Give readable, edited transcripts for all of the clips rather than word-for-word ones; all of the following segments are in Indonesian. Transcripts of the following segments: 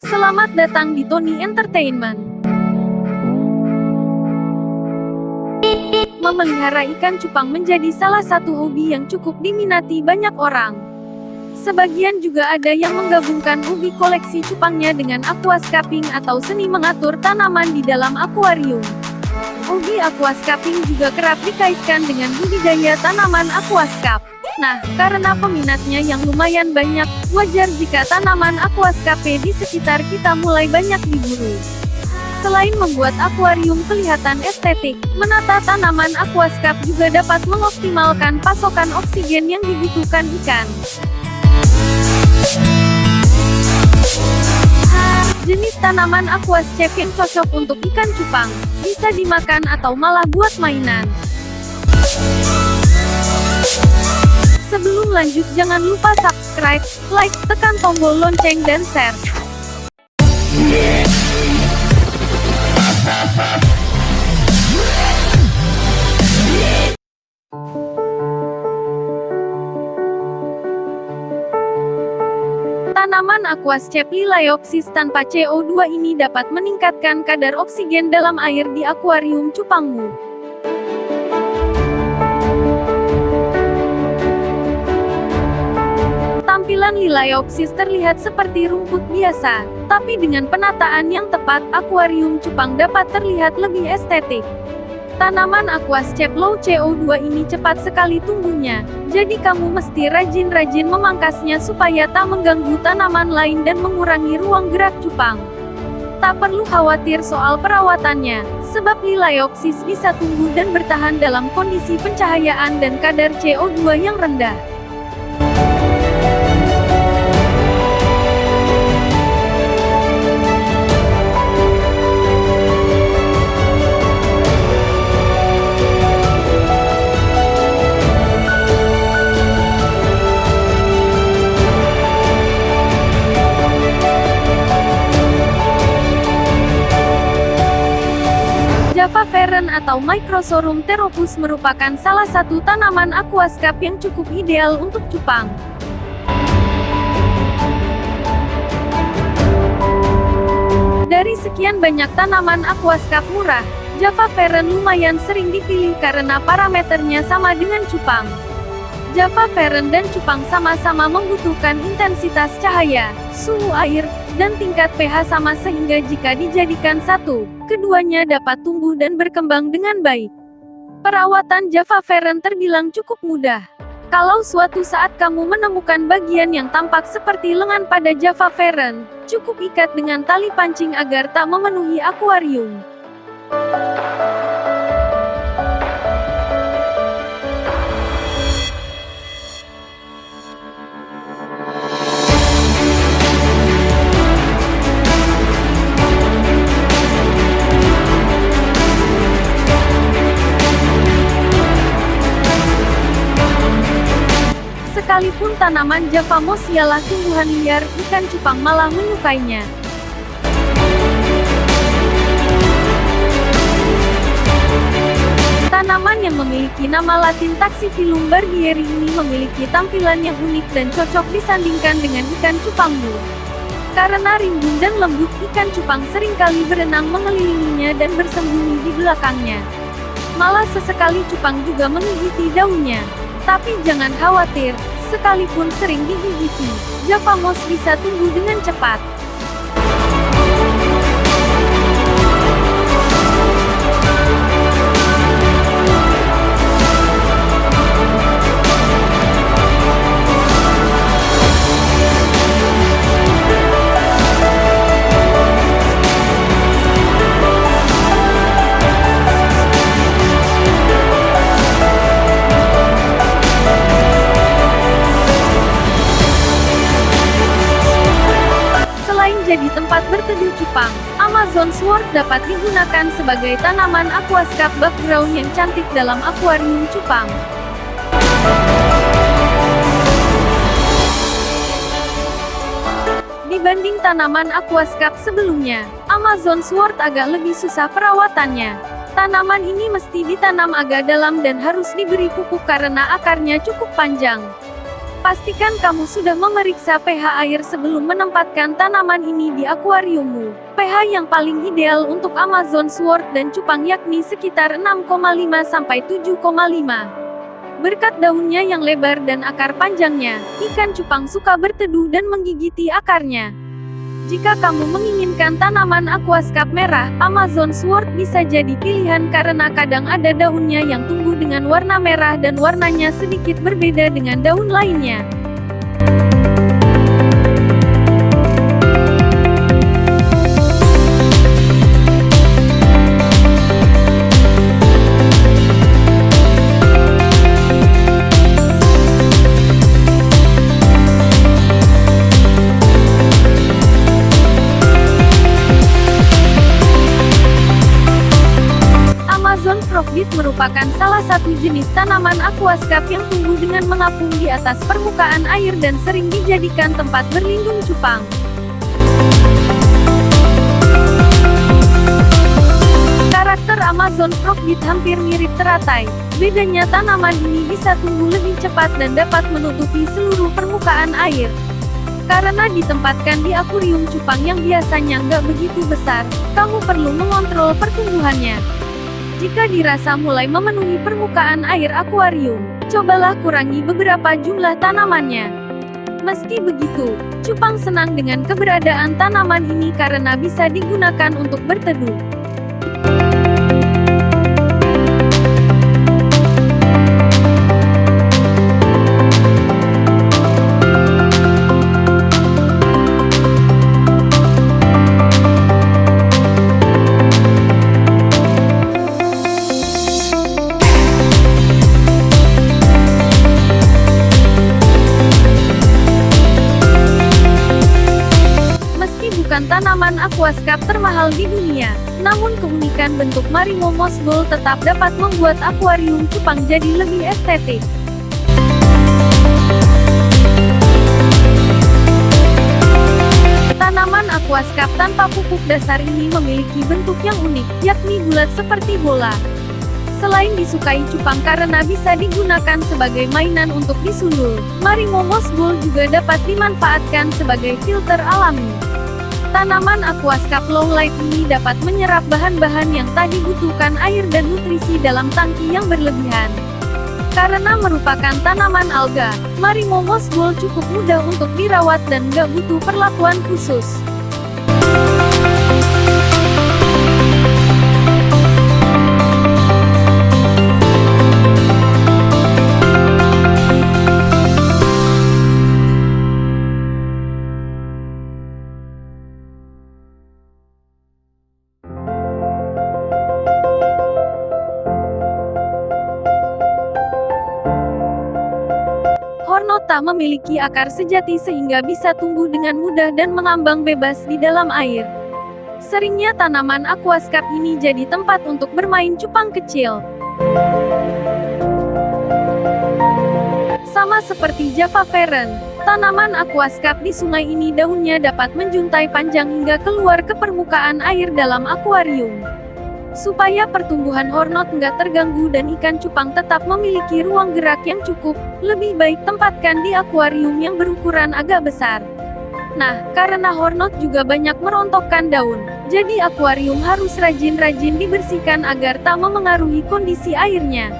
Selamat datang di Tony Entertainment. Memelihara ikan cupang menjadi salah satu hobi yang cukup diminati banyak orang. Sebagian juga ada yang menggabungkan hobi koleksi cupangnya dengan aquascaping atau seni mengatur tanaman di dalam akuarium. Hobi aquascaping juga kerap dikaitkan dengan budidaya tanaman aquascape. Nah, karena peminatnya yang lumayan banyak, wajar jika tanaman aquascape di sekitar kita mulai banyak diburu. Selain membuat akuarium kelihatan estetik, menata tanaman aquascape juga dapat mengoptimalkan pasokan oksigen yang dibutuhkan ikan. Jenis tanaman aquascape yang cocok untuk ikan cupang, bisa dimakan atau malah buat mainan. Sebelum lanjut jangan lupa subscribe, like, tekan tombol lonceng dan share. Tanaman aquascape Liliopsis tanpa CO2 ini dapat meningkatkan kadar oksigen dalam air di akuarium cupangmu. Tampilan Liliopsis terlihat seperti rumput biasa, tapi dengan penataan yang tepat, akuarium cupang dapat terlihat lebih estetik. Tanaman aquascape low CO2 ini cepat sekali tumbuhnya, jadi kamu mesti rajin-rajin memangkasnya supaya tak mengganggu tanaman lain dan mengurangi ruang gerak cupang. Tak perlu khawatir soal perawatannya, sebab Liliopsis bisa tumbuh dan bertahan dalam kondisi pencahayaan dan kadar CO2 yang rendah. Java Fern atau Microsorhum theropus merupakan salah satu tanaman aquascape yang cukup ideal untuk cupang. Dari sekian banyak tanaman aquascape murah, Java Fern lumayan sering dipilih karena parameternya sama dengan cupang. Java Fern dan cupang sama-sama membutuhkan intensitas cahaya, suhu air, dan tingkat pH sama sehingga jika dijadikan satu, keduanya dapat tumbuh dan berkembang dengan baik. Perawatan Java Fern terbilang cukup mudah. Kalau suatu saat kamu menemukan bagian yang tampak seperti lengan pada Java Fern, cukup ikat dengan tali pancing agar tak memenuhi akuarium. Sekalipun tanaman Java moss ialah tumbuhan liar, ikan cupang malah menyukainya. Tanaman yang memiliki nama latin Taxiphyllum barbieri ini memiliki tampilan yang unik dan cocok disandingkan dengan ikan cupangmu. Karena rimbun dan lembut, ikan cupang seringkali berenang mengelilinginya dan bersembunyi di belakangnya. Malah sesekali cupang juga menggigiti daunnya. Tapi jangan khawatir, sekalipun sering digigiti, Java moss bisa tumbuh dengan cepat. Jadi tempat berteduh cupang, Amazon Sword dapat digunakan sebagai tanaman aquascape background yang cantik dalam akuarium cupang. Dibanding tanaman aquascape sebelumnya, Amazon Sword agak lebih susah perawatannya. Tanaman ini mesti ditanam agak dalam dan harus diberi pupuk karena akarnya cukup panjang. Pastikan kamu sudah memeriksa pH air sebelum menempatkan tanaman ini di akuariummu. pH yang paling ideal untuk Amazon Sword dan cupang yakni sekitar 6,5 sampai 7,5. Berkat daunnya yang lebar dan akar panjangnya, ikan cupang suka berteduh dan menggigiti akarnya. Jika kamu menginginkan tanaman aquascape merah, Amazon Sword bisa jadi pilihan karena kadang ada daunnya yang tumbuh dengan warna merah dan warnanya sedikit berbeda dengan daun lainnya. Amazon Frogweed merupakan salah satu jenis tanaman aquascape yang tumbuh dengan mengapung di atas permukaan air dan sering dijadikan tempat berlindung cupang. Karakter Amazon Frogweed hampir mirip teratai. Bedanya tanaman ini bisa tumbuh lebih cepat dan dapat menutupi seluruh permukaan air. Karena ditempatkan di akuarium cupang yang biasanya nggak begitu besar, kamu perlu mengontrol pertumbuhannya. Jika dirasa mulai memenuhi permukaan air akuarium, cobalah kurangi beberapa jumlah tanamannya. Meski begitu, cupang senang dengan keberadaan tanaman ini karena bisa digunakan untuk berteduh. Bukan tanaman aquascape termahal di dunia, namun keunikan bentuk Marimo Moss Ball tetap dapat membuat akuarium cupang jadi lebih estetik. Tanaman aquascape tanpa pupuk dasar ini memiliki bentuk yang unik, yakni bulat seperti bola. Selain disukai cupang karena bisa digunakan sebagai mainan untuk disundul, Marimo Moss Ball juga dapat dimanfaatkan sebagai filter alami. Tanaman aquascape low light ini dapat menyerap bahan-bahan yang tak dibutuhkan air dan nutrisi dalam tangki yang berlebihan. Karena merupakan tanaman alga, Marimo Moss Ball cukup mudah untuk dirawat dan nggak butuh perlakuan khusus. Hornot tak memiliki akar sejati sehingga bisa tumbuh dengan mudah dan mengambang bebas di dalam air. Seringnya tanaman aquascape ini jadi tempat untuk bermain cupang kecil. Sama seperti Java Fern, tanaman aquascape di sungai ini daunnya dapat menjuntai panjang hingga keluar ke permukaan air dalam akuarium. Supaya pertumbuhan hornot nggak terganggu dan ikan cupang tetap memiliki ruang gerak yang cukup, lebih baik tempatkan di akuarium yang berukuran agak besar. Nah, karena hornot juga banyak merontokkan daun, jadi akuarium harus rajin-rajin dibersihkan agar tak memengaruhi kondisi airnya.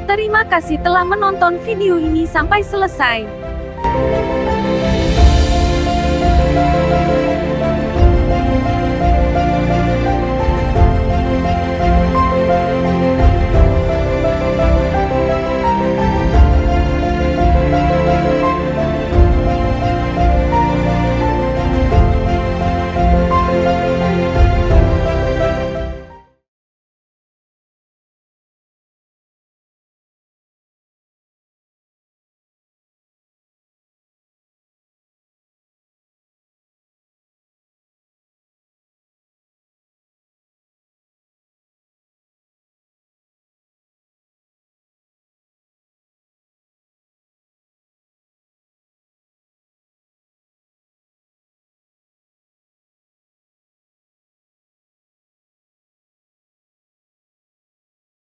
Terima kasih telah menonton video ini sampai selesai.